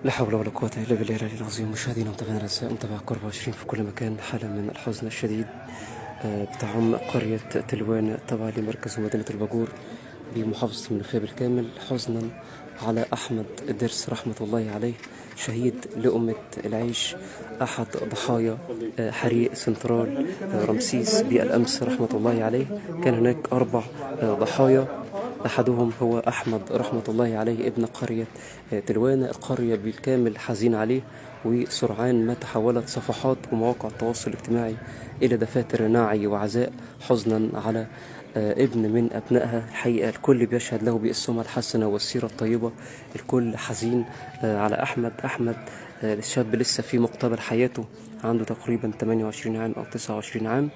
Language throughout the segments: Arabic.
لا حول ولا قوة إلا بالله العلي العظيم. مشاهدينا ومتابعينا الأعزاء، متابع قرب 20 في كل مكان، حالة من الحزن الشديد بتعم قرية تلوان التابعة لمركز مدينة الباجور بمحافظة المنوفية بالكامل، حزنا على أحمد درس رحمة الله عليه، شهيد لأمة العيش، أحد ضحايا حريق سنترال رمسيس بالأمس رحمة الله عليه. كان هناك 4 ضحايا، أحدهم هو أحمد رحمة الله عليه ابن قرية تلوان. القرية بالكامل حزين عليه، وسرعان ما تحولت صفحات ومواقع التواصل الاجتماعي إلى دفاتر نعي وعزاء، حزنا على ابن من أبنائها. الحقيقة الكل بيشهد له بالسمعة الحسنة والسيرة الطيبة، الكل حزين على أحمد الشاب لسه في مقتبل حياته، عنده تقريبا 28 عام أو 29 عام،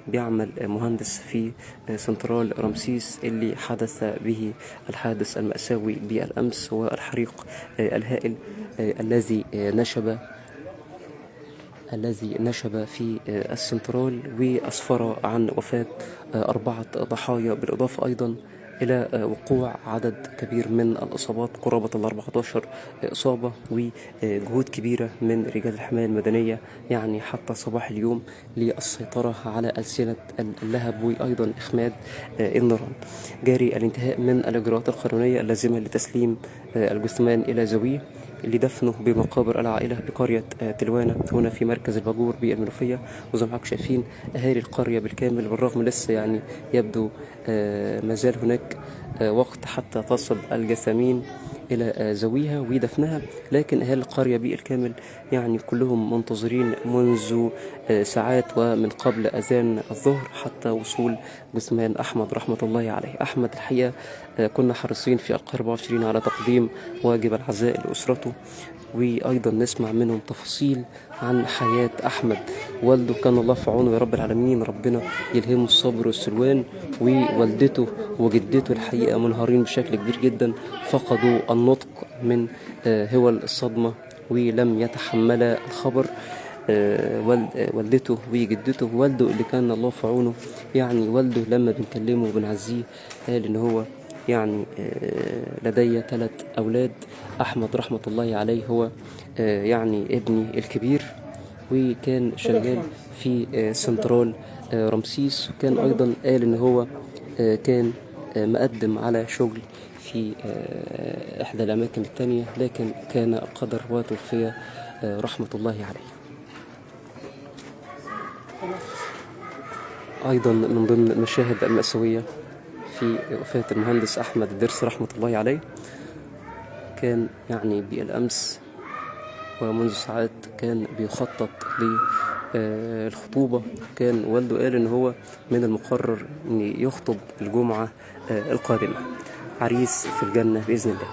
بيعمل مهندس في سنترال رمسيس اللي حدث به الحادث المأساوي بالأمس، والحريق الهائل الذي نشب في السنترال وأسفر عن وفاة 4 ضحايا، بالإضافة أيضا إلى وقوع عدد كبير من الإصابات، قرابة 14 إصابة، وجهود كبيرة من رجال الحماية المدنية يعني حتى صباح اليوم للسيطرة على ألسنة اللهب وأيضا إخماد النيران. جاري الانتهاء من الإجراءات القانونية اللازمة لتسليم الجثمان إلى ذويه لدفنه بمقابر العائلة بقرية تلوانة هنا في مركز الباجور بالمنوفية. وزي ما حضراتكم شايفين أهالي القرية بالكامل، بالرغم لسه يعني يبدو مازال هناك وقت حتى تصل الجثامين إلى ذويها ودفنها، لكن أهالي القرية بالكامل يعني كلهم منتظرين منذ ساعات ومن قبل أذان الظهر حتى وصول جثمان أحمد رحمة الله عليه. أحمد الحقيقة كنا حريصين في القاهرة 24 على تقديم واجب العزاء لأسرته، وأيضا نسمع منهم تفاصيل عن حياة أحمد. والده كان الله في عونه يا رب العالمين، ربنا يلهمه الصبر والسلوان. ووالدته وجدته الحقيقة منهارين بشكل كبير جدا، فقدوا النطق من هول الصدمة ولم يتحملا الخبر. والدته وجدته، والده اللي كان الله في عونه، يعني والده لما بنكلمه وبنعزيه قال ان هو يعني لدي 3 أولاد، أحمد رحمة الله عليه هو يعني ابني الكبير، وكان شغال في سنترال رمسيس، وكان أيضا قال إن هو كان مقدم على شغل في إحدى الأماكن التانية، لكن كان القدر وتوفي رحمة الله عليه. أيضا من ضمن المشاهد المأساوية في وفاة المهندس أحمد درس رحمة الله عليه، كان يعني بالأمس ومنذ ساعات كان بيخطط للخطوبة. كان والده قال إن هو من المقرر إن يخطب الجمعة القادمة، عريس في الجنة بإذن الله.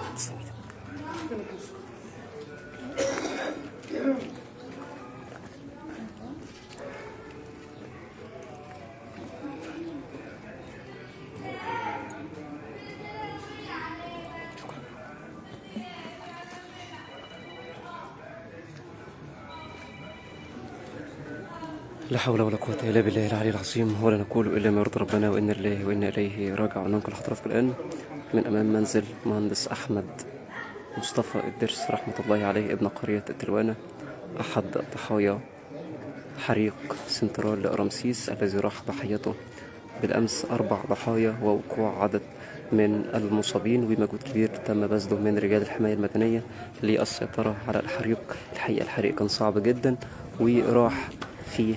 لا حول ولا قوة إلا بالله العلي العظيم، ولا نقول إلا ما يرضي ربنا، وإنا لله وإنا إليه راجعون. ننقل حضراتكم الآن من أمام منزل مهندس أحمد مصطفى الدرس رحمة الله عليه ابن قرية تلوانة، أحد ضحايا حريق سنترال رمسيس الذي راح ضحيته بالأمس 4 ضحايا ووقوع عدد من المصابين، ومجهود كبير تم بذله من رجال الحماية المدنية للسيطرة على الحريق. الحقيقة الحريق كان صعب جدا، وراح فيه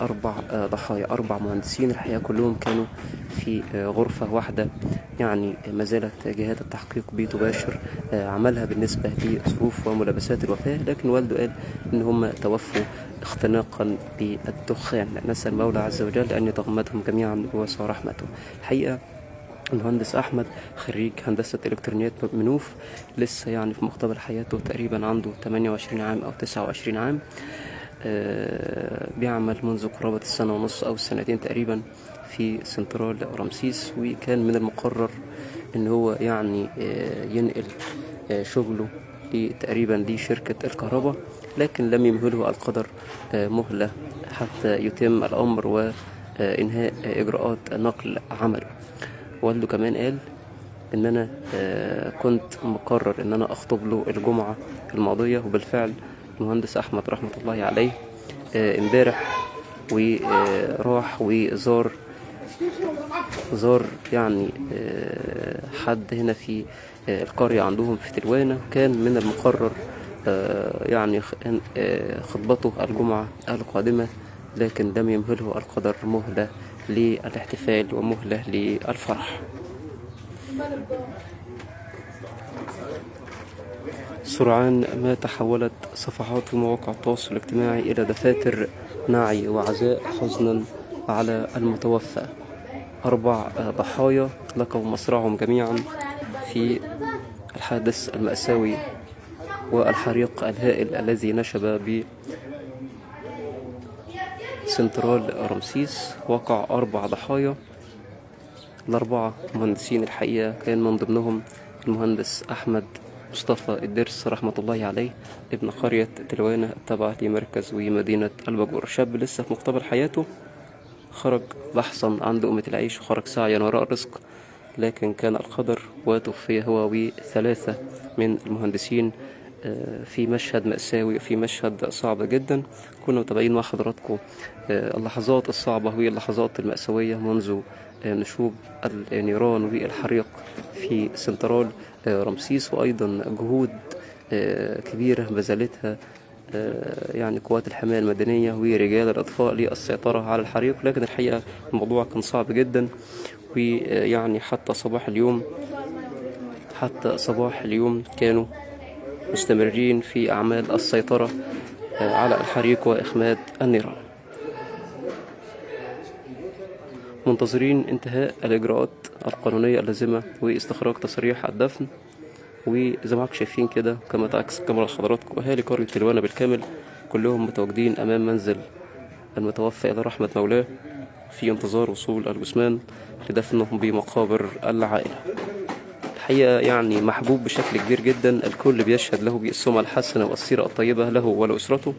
4 ضحايا، 4 مهندسين الحقيقة كلهم كانوا في غرفة واحدة. يعني ما زالت جهات التحقيق بتباشر عملها بالنسبة لظروف وملابسات الوفاة، لكن والده قال إن هم توفوا اختناقا بالدخان. نسأل المولى عز وجل أن يتغمدهم جميعا بواسع رحمته. الحقيقة المهندس أحمد خريج هندسة إلكترونيات منوف، لسه يعني في مقتبل حياته، تقريبا عنده 28 عام أو 29 عام. بيعمل منذ قرابة 1.5 أو 2 تقريبا في سنترال رمسيس، وكان من المقرر ان هو يعني ينقل شغله تقريبا لشركة الكهرباء، لكن لم يمهله القدر مهلة حتى يتم الأمر وإنهاء إجراءات نقل عمله. والده كمان قال ان انا كنت مقرر ان انا اخطب له الجمعة الماضية، وبالفعل المهندس احمد رحمة الله عليه امبارح وراح وزار يعني حد هنا في القرية عندهم في تلوانة. كان من المقرر يعني خطبته الجمعة القادمة، لكن لم يمهله القدر مهلة للاحتفال ومهلة للفرح. سرعان ما تحولت صفحات في مواقع التواصل الاجتماعي إلى دفاتر نعي وعزاء حزنا على المتوفى. 4 ضحايا لقوا مصرعهم جميعا في الحادث المأساوي والحريق الهائل الذي نشب بسنترال رمسيس. وقع 4 ضحايا، ال4 مهندسين الحقيقة، كان من ضمنهم المهندس أحمد مصطفى الدرس رحمة الله عليه، ابن قرية تلوانة التابعة لمركز ومدينة الباجور. شاب لسه في مقتبل حياته، خرج بحثا عن لقمة العيش وخرج سعيا وراء الرزق، لكن كان القدر وتوفي هو و3 من المهندسين في مشهد مأساوي، في مشهد صعب جدا. كنا متابعين مع حضراتكم اللحظات الصعبة واللحظات المأساوية منذ نشوب النيران والحريق في سنترال رمسيس، وأيضا جهود كبيرة بذلتها يعني قوات الحماية المدنية ورجال الإطفاء للسيطرة على الحريق. لكن الحقيقة الموضوع كان صعب جدا، ويعني حتى صباح اليوم كانوا مستمرين في أعمال السيطرة على الحريق وإخماد النيران، منتظرين انتهاء الإجراءات القانونية اللازمة واستخراج تصريح الدفن. وزي ما حضراتكم شايفين كده، كما تعكس الكاميرا لحضراتكم، أهالي قرية تلوانة بالكامل كلهم متواجدين أمام منزل المتوفى إلى رحمة مولاه في انتظار وصول الجثمان لدفنه بمقابر العائلة. الحقيقة يعني محبوب بشكل كبير جدا، الكل بيشهد له بالسمعة الحسنة والسيرة الطيبة له ولأسرته.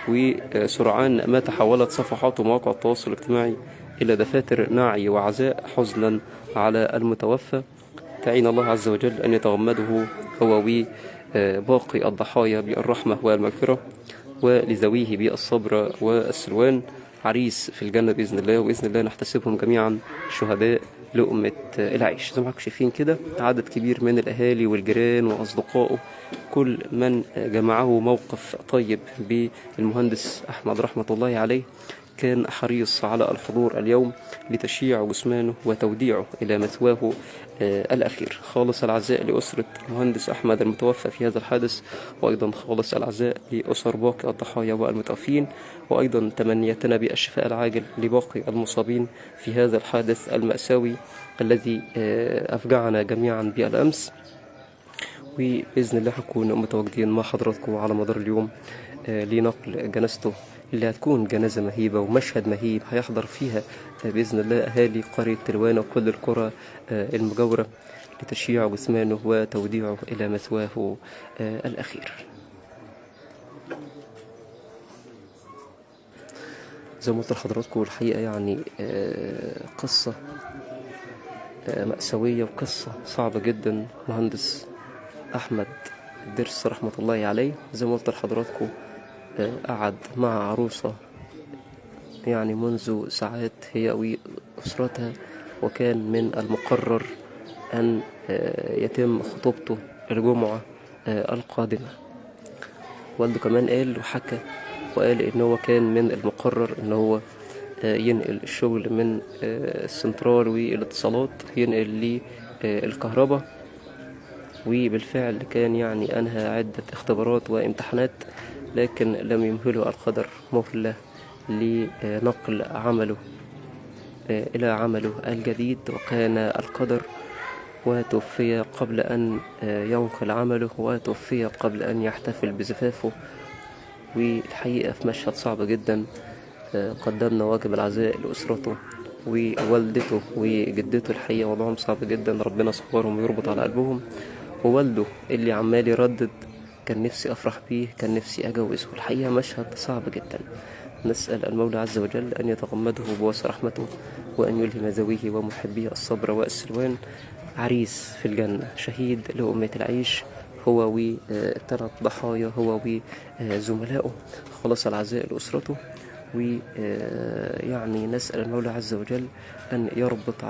وسرعان ما تحولت صفحات ومواقع التواصل الاجتماعي إلى دفاتر نعي وعزاء حزنا على المتوفى. تعين الله عز وجل أن يتغمده هو وباقي الضحايا بالرحمة والمغفرة، ولذويه بالصبر والسلوان عريس في الجنة بإذن الله. وبإذن الله نحتسبهم جميعا شهداء لقمة العيش. زي ما حضراتكم شايفين كده، عدد كبير من الأهالي والجيران وأصدقائه، كل من جمعه موقف طيب بالمهندس أحمد رحمة الله عليه، كان حريص على الحضور اليوم لتشييع جثمانه وتوديعه إلى مثواه الأخير. خالص العزاء لأسرة المهندس أحمد المتوفى في هذا الحادث، وأيضا خالص العزاء لأسر باقي الضحايا والمتوفين، وأيضا تمنياتنا بالشفاء العاجل لباقي المصابين في هذا الحادث المأساوي الذي أفجعنا جميعا بالأمس. وبإذن الله هنكون متواجدين مع حضراتكم على مدار اليوم لنقل جنازته، اللي هتكون جنازة مهيبة ومشهد مهيب هيحضر فيها بإذن الله أهالي قرية تلوانة وكل القرى المجاورة لتشييع جثمانه وتوديعه إلى مثواه الأخير. زي ما قلت لحضراتكم، الحقيقة يعني قصة مأساوية وقصة صعبة جدا. مهندس أحمد الدرس رحمة الله عليه، زي ما قلت لحضراتكم، قعد مع عروسة يعني منذ ساعات هي وأسرتها، وكان من المقرر أن يتم خطوبته الجمعة القادمة. والده كمان قال وحكى وقال إن هو كان من المقرر إن هو ينقل الشغل من السنترال والاتصالات، ينقل للكهرباء. وبالفعل كان يعني أنهى عدة اختبارات وامتحانات، لكن لم يمهله القدر مهلة لنقل عمله إلى عمله الجديد، وكان القدر وتوفي قبل أن ينقل عمله، وتوفي قبل أن يحتفل بزفافه. والحقيقة في مشهد صعب جدا قدمنا واجب العزاء لأسرته ووالدته وجدته. الحقيقة وضعهم صعب جدا، ربنا صبرهم ويربط على قلبهم. ووالده اللي عمال يردد كان نفسي أفرح بيه، كان نفسي أجوزه. الحقيقة مشهد صعب جدا. نسأل المولى عز وجل أن يتغمده بواسع رحمته، وأن يلهم ذويه ومحبيه الصبر والسلوان. عريس في الجنة، شهيد لأمة العيش، هو والثلاث ضحايا، هو وزملائه. خلاص العزاء لأسرته، ويعني نسأل المولى عز وجل أن يربط